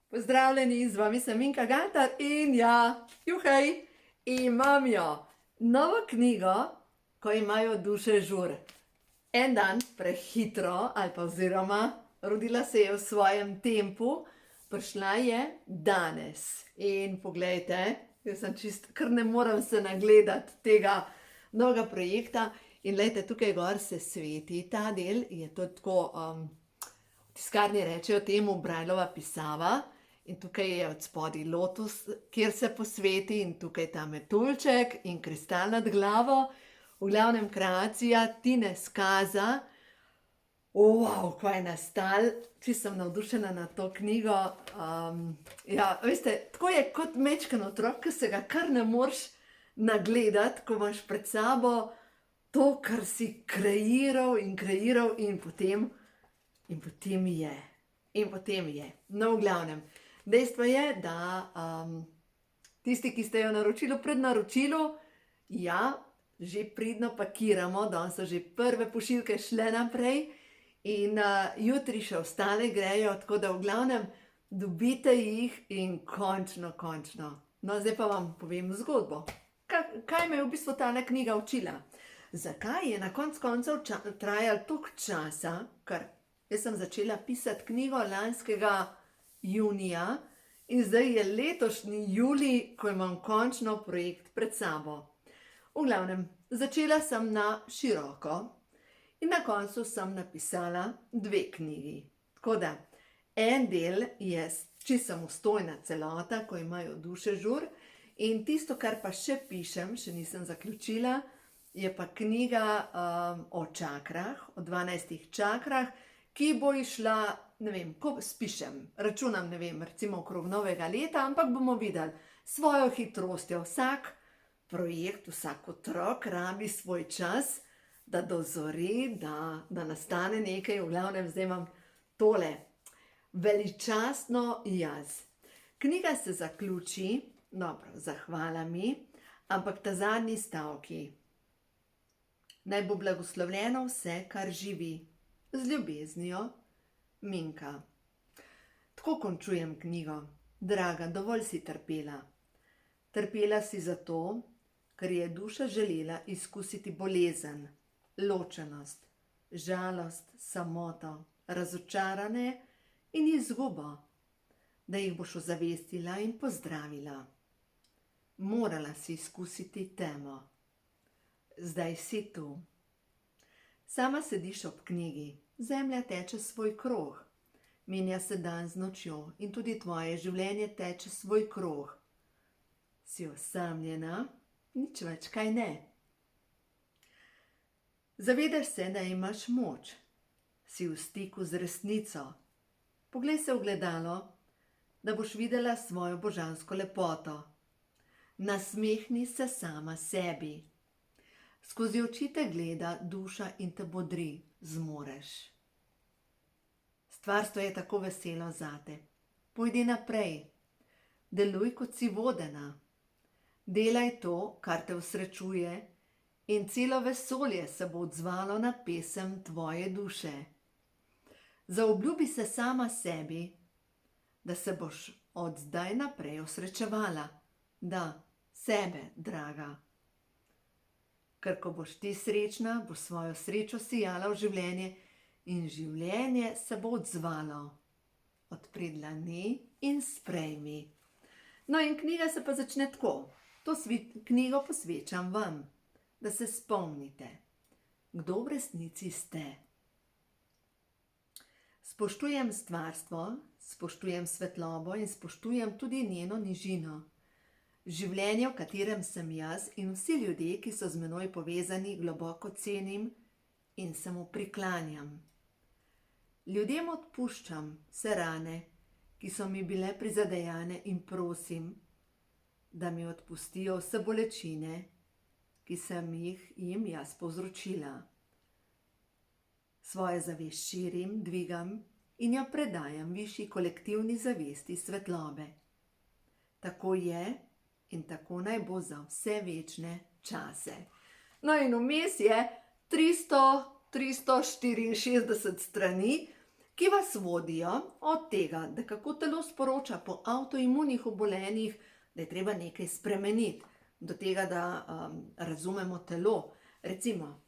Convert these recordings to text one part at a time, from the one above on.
Pozdravljeni, z vami sem Minka Gantar in juhej, imam novo knjigo, Ko imajo duše žur. En dan prehitro, ali pa oziroma rodila se je v svojem tempu, prišla je danes. In poglejte, jaz sem čist, kar ne morem se nagledati tega novega projekta. In glejte, tukaj gor se sveti ta del, je to tako, v tiskarni rečejo temu Braillova pisava. In tukaj je od spodaj lotus, kjer se posveti, in tukaj ta metuljček in kristal nad glavo. V glavnem kreacija Tine Skaza. Wow, kaj je nastal. Čisto sem navdušena na to knjigo. Veste, tako je kot mečken otrok, ki se ga kar ne moreš nagledati, ko imaš pred sabo to, kar si kreiral in potem je. No, v glavnem. Dejstvo je, da tisti, ki ste jo naročili v prednaročilu, že pridno pakiramo, danes so že prve pošiljke šle naprej in jutri še ostale grejo, tako da v glavnem dobite jih in končno. No, zdaj pa vam povem zgodbo. Kaj me je v bistvu tale knjiga učila? Zakaj je na koncu koncev trajalo toliko časa, ker jaz sem začela pisati knjigo lanskega junija in zdaj je letošnji julij, ko imam končno projekt pred sabo. V glavnem, začela sem na široko in na koncu sem napisala 2 knjigi. Tako da, en del je čisto samostojna celota, Ko imajo duše žur, in tisto, kar pa še pišem, še nisem zaključila, je pa knjiga o čakrah, o 12 čakrah, ki bo išla, ne vem, ko spišem, računam, ne vem, recimo okrog novega leta, ampak bomo videli svojo hitrostjo. Vsak projekt, vsak otrok rabi svoj čas, da dozori, da nastane nekaj. V glavnem, zdaj imam tole veličastno jaz. Knjiga se zaključi, dobro, zahvalami, ampak ta zadnji stavki. Naj bo blagoslovljeno vse, kar živi. Z ljubeznijo, Minka. Tako končujem knjigo. Draga, dovolj si trpela. Trpela si zato, ker je duša želela izkusiti bolezen, ločenost, žalost, samoto, razočaranje in izgubo, da jih boš ozavestila in pozdravila. Morala si izkusiti temo. Zdaj si tu. Sama sediš ob knjigi, zemlja teče svoj krog, menja se dan z nočjo in tudi tvoje življenje teče svoj krog. Si osamljena, nič več, kaj ne. Zavedaš se, da imaš moč, si v stiku z resnico. Poglej se v ogledalo, da boš videla svojo božansko lepoto. Nasmehni se sama sebi. Skozi oči te gleda duša in te bodri, zmoreš. Stvarstvo je tako veselo zate. Pojdi naprej. Deluj, kot si vodena. Delaj to, kar te osrečuje, in celo vesolje se bo odzvalo na pesem tvoje duše. Zaobljubi se sama sebi, da se boš od zdaj naprej osrečevala. Da, sebe, draga. Ker ko boš ti srečna, boš svojo srečo sijala v življenje in življenje se bo odzvalo. Odpri dlani in sprejmi. No, in knjiga se pa začne tako. To knjigo posvečam vam, da se spomnite, kdo v resnici ste. Spoštujem stvarstvo, spoštujem svetlobo in spoštujem tudi njeno nižino. Življenje, v katerem sem jaz, in vsi ljudje, ki so z menoj povezani, globoko cenim in se mu priklanjam. Ljudem odpuščam vse rane, ki so mi bile prizadejane, in prosim, da mi odpustijo vse bolečine, ki sem jim jaz povzročila. Svojo zavest širim, dvigam in jo predajam višji kolektivni zavesti svetlobe. Tako je in tako naj bo za vse večne čase. No, in vmes je 364 strani ki vas vodijo od tega, da kako telo sporoča po avtoimunih obolenjih, da je treba nekaj spremeniti, do tega, da razumemo telo. Recimo,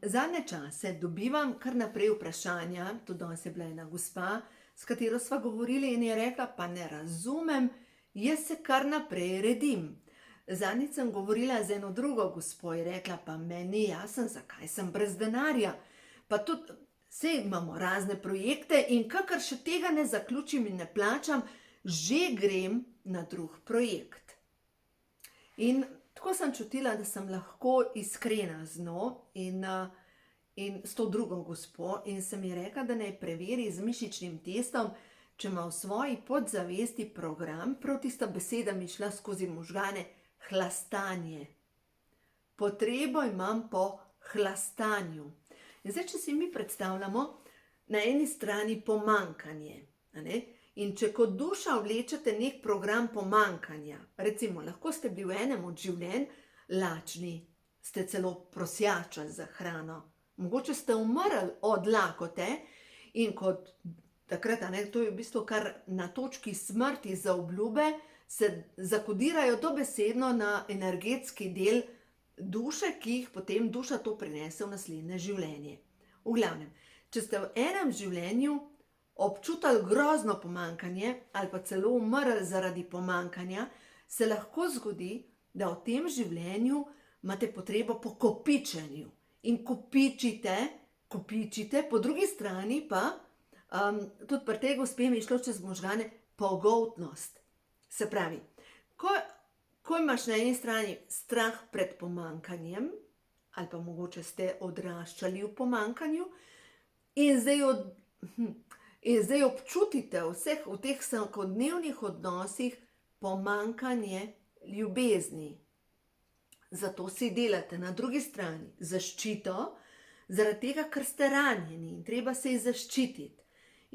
zadnje čase dobivam kar naprej vprašanja, tudi danes je bila ena gospa, s katero sva govorili in je rekla, pa ne razumem, jaz se kar naprej redim. Zadnjič sem govorila z eno drugo gospo in rekla, pa meni ni jasno, zakaj sem brez denarja. Pa tudi, saj imamo razne projekte in kakor še tega ne zaključim in ne plačam, že grem na drug projekt. In tako sem čutila, da sem lahko iskrena z njo in s to drugo gospo in sem ji rekla, da naj preveri z mišičnim testom, če ima v svoji podzavesti program, prav tista beseda mi šla skozi možgane, hlastanje. Potrebo imam po hlastanju. In zdaj, če si mi predstavljamo, na eni strani pomanjkanje, a ne? In če kot duša vlečete nek program pomanjkanja, recimo, lahko ste bili v enem od življenj lačni, ste celo prosjačili za hrano, mogoče ste umrli od lakote in kot takrat, a ne, to je v bistvu kar na točki smrti za obljube, se zakodirajo dobesedno na energetski del duše, ki jih potem duša to prinese v naslednje življenje. V glavnem, če ste v enem življenju občutili grozno pomanjkanje ali pa celo umrli zaradi pomanjkanja, se lahko zgodi, da v tem življenju imate potrebo po kopičenju. In kopičite, po drugi strani pa, tudi pri tej gospe mi je šlo čez možgane, pogoltnost. Se pravi, ko imaš na eni strani strah pred pomanjkanjem, ali pa mogoče ste odraščali v pomanjkanju, in zdaj občutite v teh vsakodnevnih odnosih pomanjkanje ljubezni. Zato si delate na drugi strani zaščito, zaradi tega, ker ste ranjeni in treba se jih zaščititi.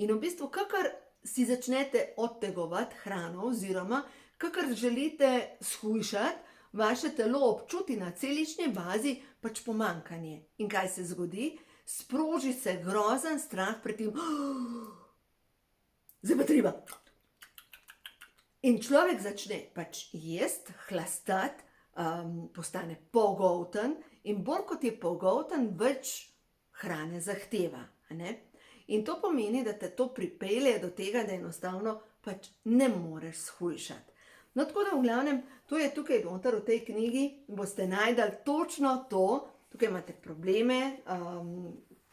In v bistvu, kakor si začnete odtegovati hrano oziroma kakor želite shujšati, vaše telo občuti na celični bazi pač pomanjkanje. In kaj se zgodi? Sproži se grozen strah pred tem, zdaj pa treba. In človek začne pač jesti, hlastati, postane pogolten in bolj kot je pogolten, več hrane zahteva, a ne? In to pomeni, da te to pripelje do tega, da enostavno pač ne moreš shujšati. No, tako da v glavnem, to je tukaj noter v tej knjigi, boste najdali točno to, tukaj imate probleme,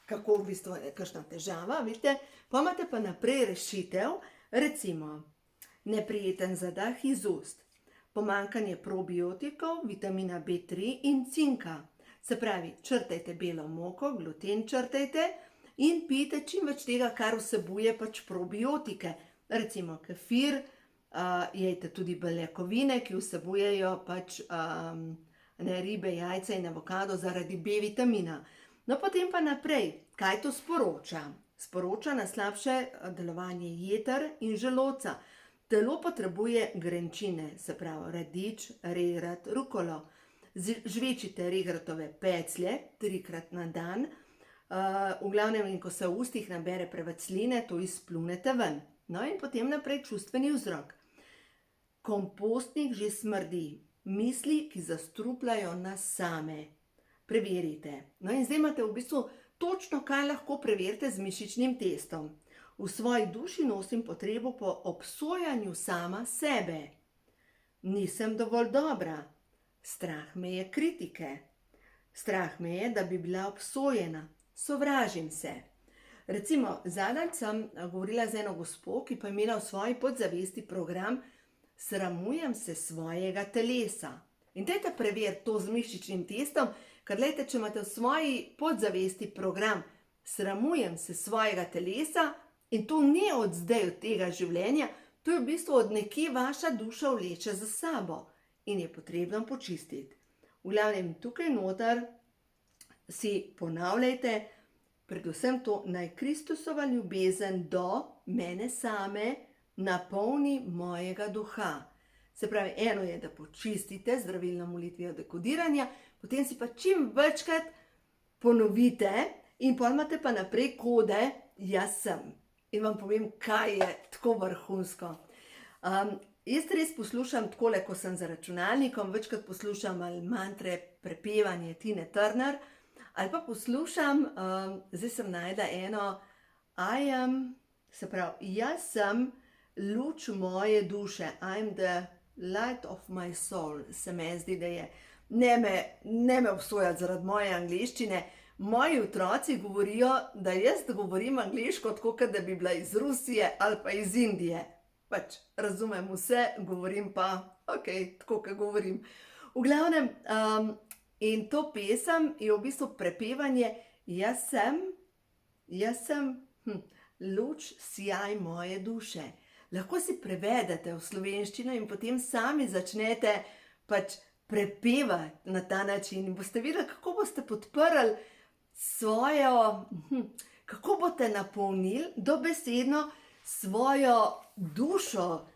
kako v bistvu je kakšna težava, vidite, pa imate pa naprej rešitev, recimo, neprijeten zadah iz ust, pomanjkanje probiotikov, vitamina B3 in cinka. Se pravi, črtajte belo moko, gluten črtajte in pijte čim več tega, kar vsebuje pač probiotike. Recimo kefir, jejte tudi beljakovine, ki vsebujejo pač ribe, jajca in avokado zaradi B vitamina. No, potem pa naprej, kaj to sporoča? Sporoča na slabše delovanje jeter in želodca. Telo potrebuje grenčine, se pravi radič, regrat, rukolo. Žvečite regratove peclje 3-krat na dan, v glavnem, in ko se v ustih nabere preveč sline, to izpljunete ven. No in potem naprej čustveni vzrok. Kompostnik že smrdi, misli, ki zastrupljajo nas same. Preverite. No in zdaj imate v bistvu točno, kaj lahko preverite z mišičnim testom. V svoji duši nosim potrebo po obsojanju sama sebe. Nisem dovolj dobra. Strah me je kritike. Strah me je, da bi bila obsojena. Sovražim se. Recimo, zadnjič sem govorila z eno gospo, ki pa je imela v svoji podzavesti program Sramujem se svojega telesa. In dajte preveriti to z mišičnim testom, ker glejte, če imate v svoji podzavesti program Sramujem se svojega telesa, in to ni od zdaj, od tega življenja, to je v bistvu od nekje vaša duša vleče za sabo in je potrebno počistiti. V glavnem, tukaj noter si ponavljajte, predvsem to, naj Kristusova ljubezen do mene same napolni mojega duha. Se pravi, eno je, da počistite zdravilno molitvijo dekodiranja, potem si pa čim večkrat ponovite in potem imate pa naprej kode jaz sem. In vam povem, kaj je tako vrhunsko. Jaz res poslušam takole, ko sem za računalnikom, večkrat poslušam ali mantre, prepevanje Tine Turner, ali pa poslušam, zdaj sem našla eno, se pravi, jaz sem luč moje duše, I'm the light of my soul, se me zdi, da je. Ne me obsojati zaradi moje angleščine. Moji otroci govorijo, da jaz govorim angleško tako, kot da bi bila iz Rusije ali pa iz Indije. Pač razumem vse, govorim pa, tako, kot govorim. V glavnem, in to pesem je v bistvu prepevanje, jaz sem luč, sijaj moje duše. Lahko si prevedete v slovenščino in potem sami začnete pač prepevati na ta način. In boste videli, kako boste podprli svojo, kako boste napolnili dobesedno svojo dušo,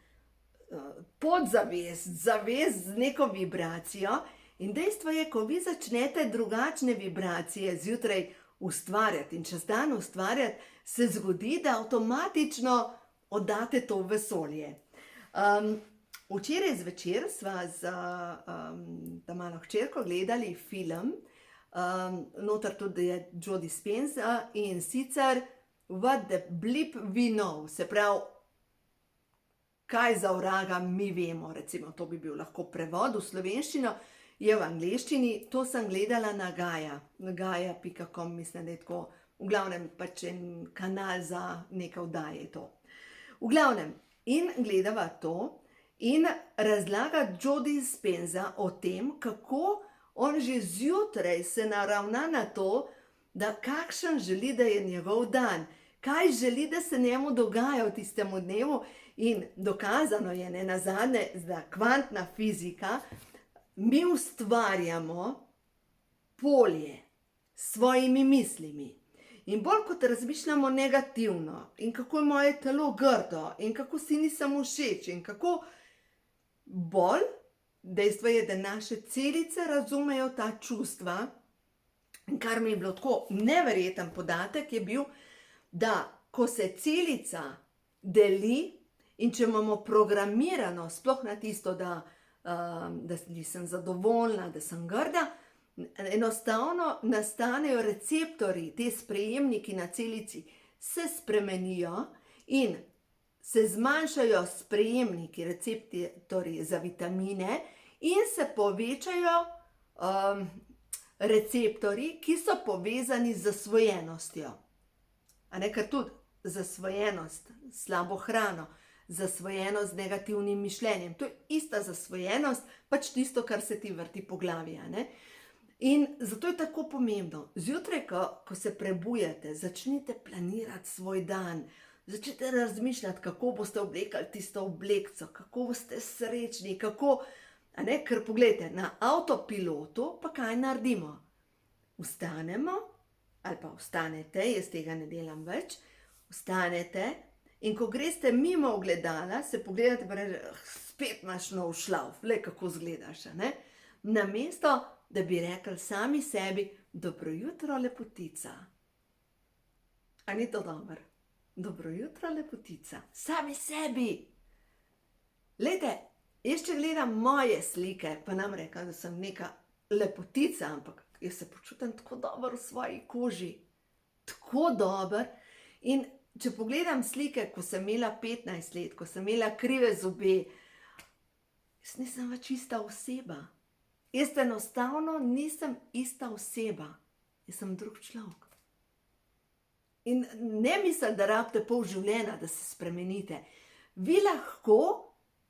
podzavest, zavest z neko vibracijo. In dejstvo je, ko vi začnete drugačne vibracije zjutraj ustvarjati in čez dan ustvarjati, se zgodi, da avtomatično oddate to v vesolje. Včeraj zvečer sva z ta malo hčerko gledali film, noter tudi je Joe Dispenza, in sicer What the Blip We Know, se pravi, kaj za vraga mi vemo, recimo to bi bil lahko prevod v slovenščino, je v angleščini, to sem gledala na gaja.com, mislim, da je tako, v glavnem pač en kanal za neke oddaje je to. V glavnem, in gledava to in razlaga Joe Dispenza o tem, kako on že zjutraj se naravna na to, da kakšen želi, da je njegov dan, kaj želi, da se njemu dogaja v tistemu dnevu. In dokazano je, nenazadnje, da kvantna fizika, mi ustvarjamo polje s svojimi mislimi. In bolj kot razmišljamo negativno in kako je moje telo grdo in kako si nisem všeč in kako bolj, dejstvo je, da naše celice razumejo ta čustva. In kar mi je bilo tako neverjeten podatek je bil, da ko se celica deli in če imamo programirano sploh na tisto, da nisem zadovoljna, da sem grda, enostavno nastanejo receptorji, te sprejemniki na celici se spremenijo in se zmanjšajo sprejemniki, receptorji za vitamine in se povečajo receptorji, ki so povezani z zasvojenostjo. Ker tudi zasvojenost s slabo hrano, zasvojenost z negativnim mišljenjem, to je ista zasvojenost, pač tisto, kar se ti vrti po glavi. In zato je tako pomembno, zjutraj, ko se prebujate, začnite planirati svoj dan, začnite razmišljati, kako boste oblekali tisto oblekco, kako boste srečni, kako, ker pogledajte, na avtopilotu pa kaj naredimo? Vstanemo, ali pa vstanete, jaz tega ne delam več, vstanete in ko greste mimo ogledala, se pogledate pa reče, spet imaš nov šlauf, le kako zgledaš, namesto, da bi rekli sami sebi, dobro jutro, lepotica. A ni to dobro? Dobro jutro, lepotica. Sami sebi. Glejte, jaz če gledam moje slike, pa nam reka, da sem neka lepotica, ampak jaz se počutim tako dobro v svoji koži. Tako dobro. In če pogledam slike, ko sem imela 15 let, ko sem imela krive zobe, jaz nisem več ista oseba. Jaz enostavno nisem ista oseba. Jaz sem drug človek. In ne mislim, da rabite pol življenja, da se spremenite. Vi lahko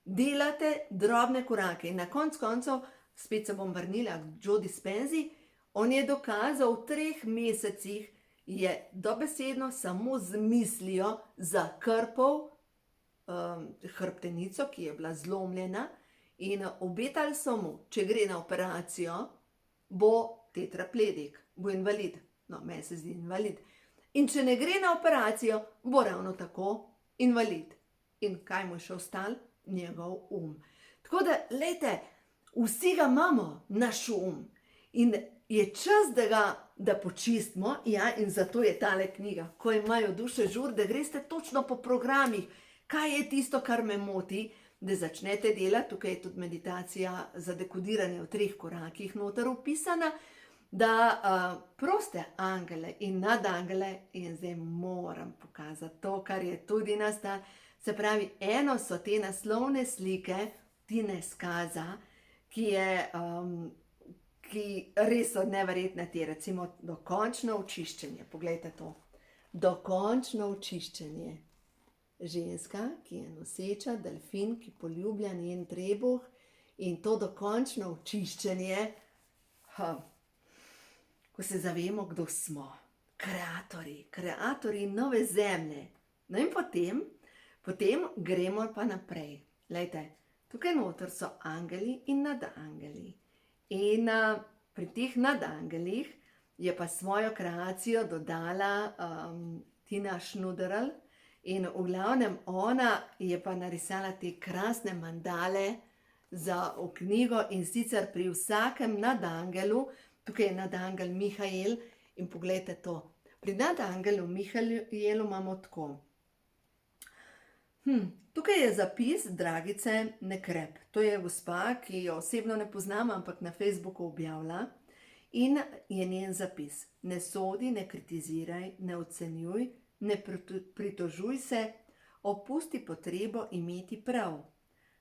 delate drobne korake. In na koncu koncev, spet se bom vrnila k Joe Dispenzi, on je dokazal, v 3 mesecih je dobesedno samo z mislijo zakrpal hrbtenico, ki je bila zlomljena, in obetali so mu, če gre na operacijo, bo tetrapledik, bo invalid. No, meni se zdi invalid. In če ne gre na operacijo, bo ravno tako invalid. In kaj mu še ostalo? Njegov Tako da, glejte, vsi ga imamo, naš In je čas, da počistimo, ja, in zato je tale knjiga, ko imajo duše žur, da greste točno po programih, kaj je tisto, kar me moti, da začnete delati. Tukaj je tudi meditacija za dekodiranje v 3 korakih noter opisana, da proste angele in nadangele, in zdaj moram pokazati to, kar je tudi nastalo. Se pravi, eno so te naslovne slike Tine Skaza, ki res so neverjetne te, recimo dokončno očiščenje, poglejte to, dokončno očiščenje. Ženska, ki je noseča, delfin, ki poljublja njen trebuh, in to dokončno očiščenje, ko se zavemo, kdo smo, kreatorji nove zemlje. No in potem gremo pa naprej. Glejte, tukaj noter so angeli in nadangeli. In pri teh nadangelih je pa svojo kreacijo dodala Tina Schnuderl, in v glavnem ona je pa narisala te krasne mandale za v knjigo, in sicer pri vsakem nadangelu, tukaj je nadangel Mihael, in poglejte to, pri nadangelu Mihaelu imamo tako. Tukaj je zapis Dragice Nekrep. To je gospa, ki jo osebno ne poznam, ampak na Facebooku objavlja, in je njen zapis: ne sodi, ne kritiziraj, ne ocenjuj, ne pritožuj se, opusti potrebo imeti prav.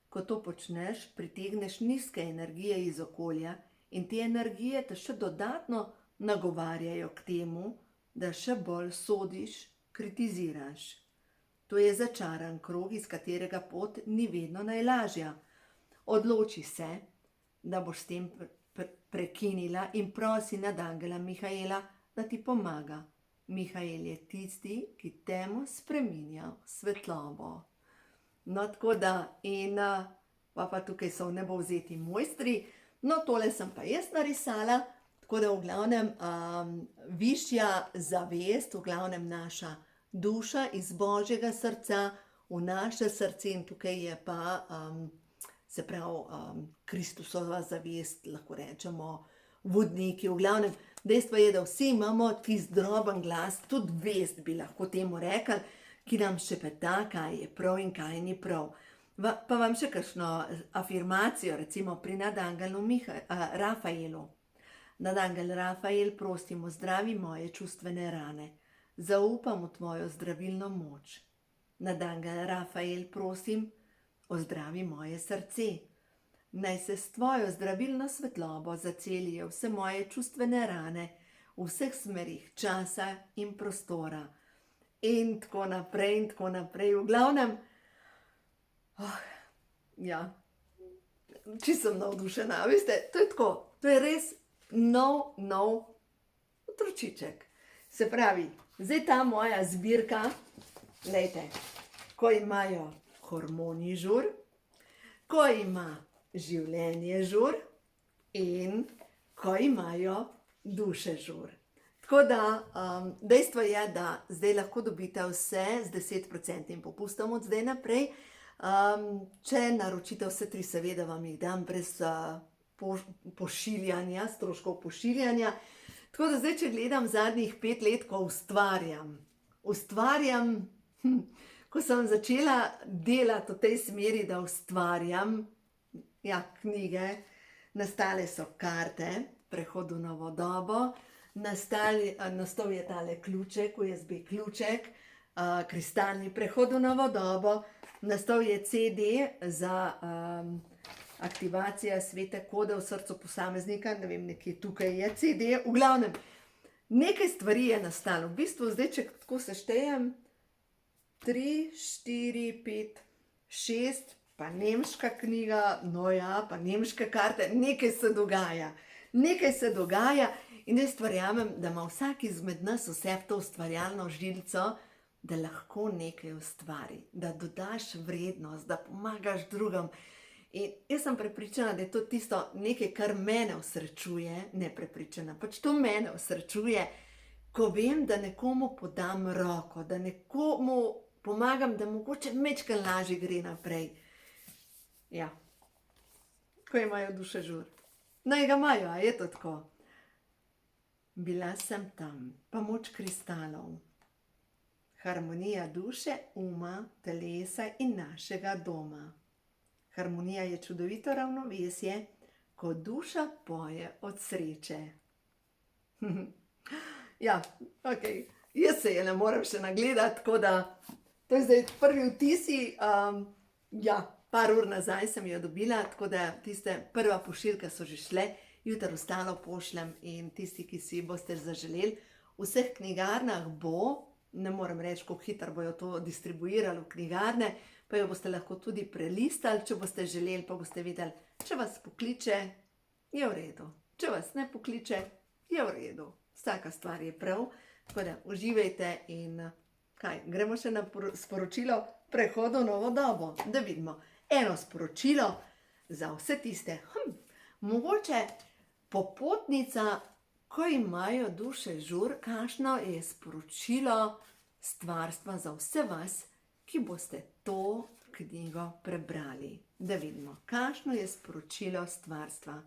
Ko to počneš, pritegneš nizke energije iz okolja, in te energije te še dodatno nagovarjajo k temu, da še bolj sodiš, kritiziraš. To je začaran krog, iz katerega pot ni vedno najlažja. Odloči se, da boš s tem prekinila, in prosi nadangela Mihaela, da ti pomaga. Mihael je tisti, ki temo spreminja v svetlobo. No, tako da, in pa tukaj so v nebo vzeti mojstri. No, tole sem pa jaz narisala, tako da v glavnem višja zavest, v glavnem naša duša iz Božjega srca v naše srce, in tukaj je pa, se pravi, Kristusova zavest, lahko rečemo, vodniki. V glavnem, dejstvo je, da vsi imamo tisti droben glas, tudi vest bi lahko temu rekli, ki nam šepeta, kaj je prav in kaj ni prav. Pa vam še kakšno afirmacijo, recimo pri nadangelu Rafaelu. Nadangel Rafael, prosim, ozdravi moje čustvene rane. Zaupam v tvojo zdravilno moč. Nadangel Rafael, prosim, ozdravi moje srce. Naj se s tvojo zdravilno svetlobo zacelijo vse moje čustvene rane v vseh smerih časa in prostora. In tako naprej, in tako naprej. V glavnem, ja, čisto sem navdušena, veste, to je tako, to je res nov otročiček. Se pravi, zdaj ta moja zbirka, glejte, ko imajo hormoni žur, ko ima življenje žur in ko imajo duše žur. Tako da, dejstvo je, da zdaj lahko dobite vse z 10% popustom od zdaj naprej. Če naročite vse 3, seveda vam jih dam brez pošiljanja, stroškov pošiljanja. Tako da zdaj, če gledam zadnjih 5 let, ko ustvarjam, ko sem začela delati v tej smeri, da ustvarjam, knjige, nastale so karte, Prehod v novo dobo, nastal je tale ključek, USB ključek, Kristalni prehod v novo dobo, nastal je CD za aktivacija svete kode v srcu posameznika, ne vem, nekje tukaj je CD, v glavnem, nekaj stvari je nastalo. V bistvu zdaj, če tako seštejem, 3, 4, 5, 6, pa nemška knjiga, no ja, pa nemške karte, nekaj se dogaja, in jaz verjamem, da ima vsak izmed nas vse to ustvarjalno žilico, da lahko nekaj ustvari, da dodaš vrednost, da pomagaš drugim. In jaz sem prepričana, da je to tisto nekaj, kar mene osrečuje, ne prepričana, pač to mene osrečuje, ko vem, da nekomu podam roko, da nekomu pomagam, da mogoče majčkeno lažje gre naprej. Ja, ko imajo duše žur. Naj ga imajo, a je to tako? Bila sem tam, pomoč kristalov. Harmonija duše, uma, telesa in našega doma. Harmonija je čudovito ravnovesje, ko duša poje od sreče. Ja, ok, jaz se je ne morem še nagledati, tako da to je zdaj prvi vtisi. Ja, par ur nazaj sem jo dobila, tako da tiste prva pošiljka so že šle, jutri ostalo pošljem in tisti, ki si boste zaželeli, v vseh knjigarnah bo, ne morem reči, kako hitro bojo to distribuirali v knjigarne, pa jo boste lahko tudi prelistali, če boste želeli, pa boste videli, če vas pokliče, je v redu. Če vas ne pokliče, je v redu. Vsaka stvar je prav, tako da uživajte in kaj, gremo še na sporočilo prehodu v novo dobo, da vidimo. Eno sporočilo za vse tiste, mogoče popotnica, ko imajo duše žur, kakšno je sporočilo stvarstva za vse vas, ki boste to knjigo prebrali. Da vidimo, kakšno je sporočilo stvarstva.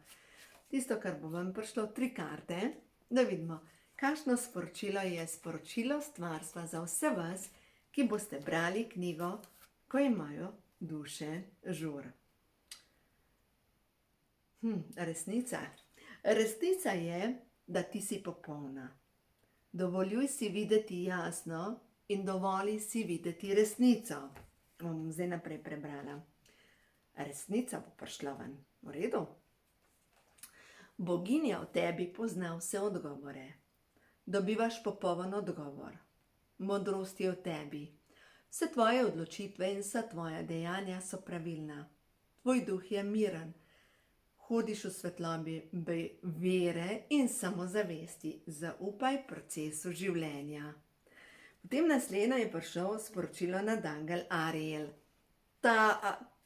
Tisto, kar bo vam prišlo 3 karte, da vidimo, kakšno sporočilo je sporočilo stvarstva za vse vas, ki boste brali knjigo, ko imajo duše žur. Resnica. Resnica je, da ti si popolna. Dovoljuj si videti jasno in dovoli si videti resnico. Bom zdaj naprej prebrala. Resnica bo prišla ven. V redu? Boginja v tebi pozna vse odgovore. Dobivaš popoln odgovor. Modrost je v tebi. Vse tvoje odločitve in vsa tvoja dejanja so pravilna. Tvoj duh je miren. Hodiš v svetlobi vere in samozavesti. Zaupaj procesu življenja. Potem naslednje je prišel sporočilo nadangel Ariel.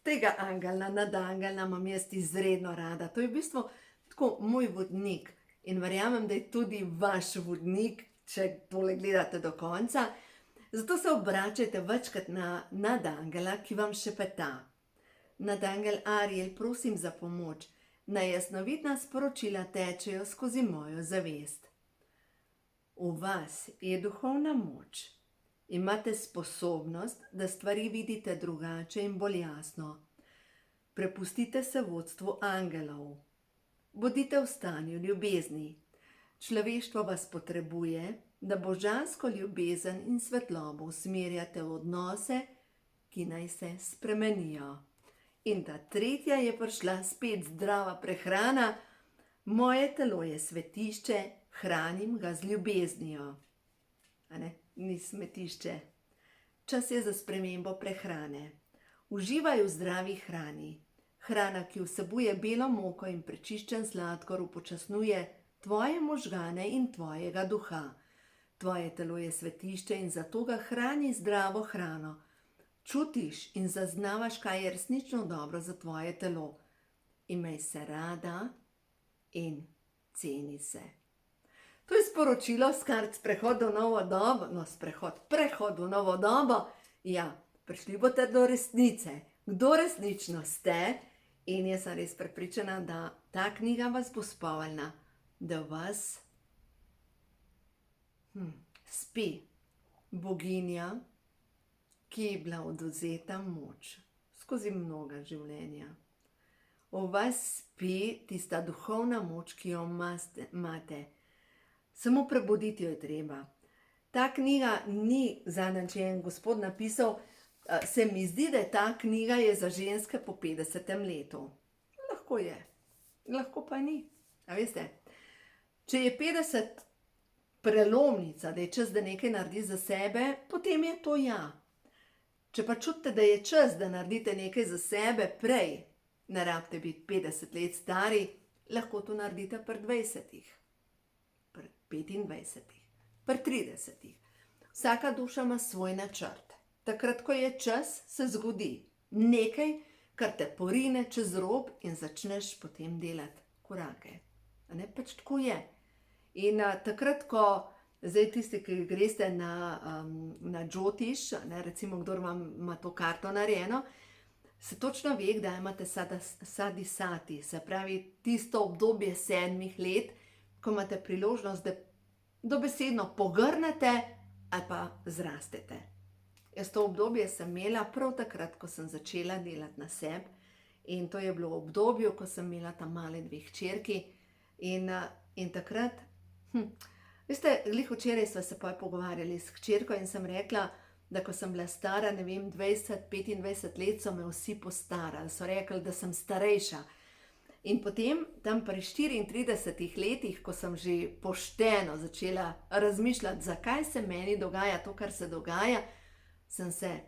Tega angela nadangelna imam jaz izredno rada. To je v bistvu tako moj vodnik in verjamem, da je tudi vaš vodnik, če tole gledate do konca. Zato se obračajte večkrat na nadangela, ki vam šepeta. Nadangel Ariel, prosim za pomoč. Nejasnovidna sporočila tečejo skozi mojo zavest. V vas je duhovna moč. Imate sposobnost, da stvari vidite drugače in bolj jasno. Prepustite se vodstvu angelov. Bodite v stanju ljubezni. Človeštvo vas potrebuje, da božansko ljubezen in svetlobo usmerjate v odnose, ki naj se spremenijo. In ta tretja je prišla spet zdrava prehrana. Moje telo je svetišče, hranim ga z ljubeznijo. Ni smetišče. Čas je za spremembo prehrane. Uživaj v zdravi hrani. Hrana, ki vsebuje belo moko in prečiščen sladkor, upočasnjuje tvoje možgane in tvojega duha. Tvoje telo je svetišče in zato ga hrani zdravo hrano. Čutiš in zaznavaš, kaj je resnično dobro za tvoje telo. Imej se rada in ceni se. To je sporočilo s kart prehod v novo dobo. Prehod v novo dobo. Ja, prišli boste do resnice. Kdo resnično ste? In jaz sem res prepričana, da ta knjiga vas bo spomnila, da vas spi boginja, ki je bila odvzeta moč skozi mnoga življenja. V vas spi tista duhovna moč, ki jo imate. Samo prebuditi jo je treba. Ta knjiga ni zadnjič, če je en gospod napisal, se mi zdi, da ta knjiga je za ženske po 50. letu. Lahko je, lahko pa ni. A veste, če je 50 prelomnica, da je čas, da nekaj naredi za sebe, potem je to ja. Če pa čutite, da je čas, da naredite nekaj za sebe prej, ne rabite biti 50 let stari, lahko to naredite pri 20, pri 25, pri 30. Vsaka duša ima svoj načrt. Takrat, ko je čas, se zgodi nekaj, kar te porine čez rob in začneš potem delati korake. Pač tako je. In takrat, ko zdaj tisti, ki greste na Džotiš, recimo, kdor ima to karto narejeno, se točno ve, da imate sadisati, se pravi tisto obdobje 7 let, ko imate priložnost, da dobesedno pogrnete ali pa zrastete. Jaz to obdobje sem imela prav takrat, ko sem začela delati na sebi, in to je bilo v obdobju, ko sem imela tam male 2 hčerki in takrat, veste, glih včeraj sva se pogovarjali s hčerko in sem rekla, da ko sem bila stara, ne vem, 20-25 let, so me vsi postarali, so rekli, da sem starejša. In potem, tam pri 34 letih, ko sem že pošteno začela razmišljati, zakaj se meni dogaja to, kar se dogaja, sem se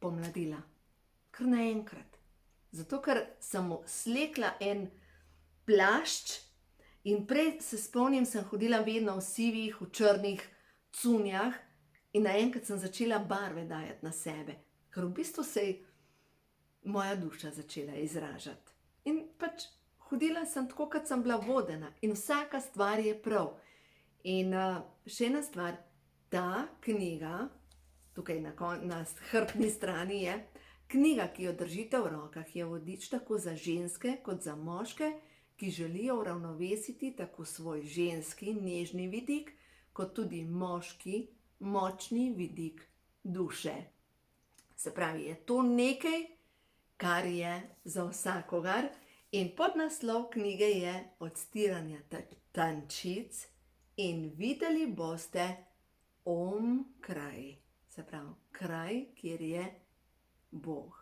pomladila. Kar naenkrat. Zato, ker sem slekla en plašč in prej se spomnim, sem hodila vedno v sivih, v črnih cunjah in naenkrat sem začela barve dajati na sebe, ker v bistvu se je moja duša začela izražati. In pač hodila sem tako, kot sem bila vodena, in vsaka stvar je prav. In še ena stvar, ta knjiga, tukaj na hrbtni strani je, knjiga, ki jo držite v rokah, je vodič tako za ženske kot za moške, ki želijo uravnovesiti tako svoj ženski, nežni vidik, kot tudi moški, močni vidik duše. Se pravi, je to nekaj, kar je za vsakogar, in podnaslov knjige je Odstiranja tančic in videli boste kraj. Se pravi, kraj, kjer je Bog.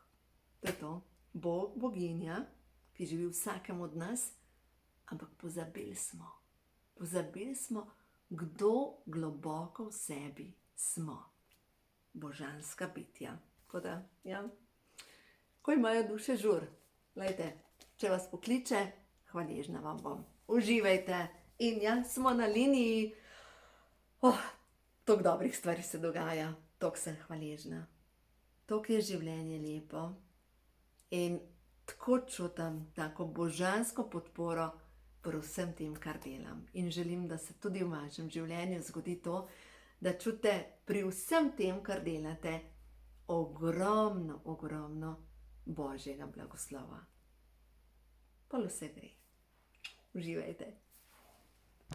To je to, Bog, boginja, ki živi v vsakem od nas, ampak pozabili smo, kdo globoko v sebi smo. Božanska bitja. Tako da, ja, ko imajo duše žur, glejte, če vas pokliče, hvaležna vam bom. Uživajte in ja, smo na liniji. Toliko dobrih stvari se dogaja, toliko sem hvaležna. Toliko je življenje lepo in tako čutim tako božansko podporo pri vsem tem, kar delam. In želim, da se tudi v vašem življenju zgodi to, da čutite pri vsem tem, kar delate, ogromno, ogromno Božjega blagoslova. Pa vse gre. Uživajte.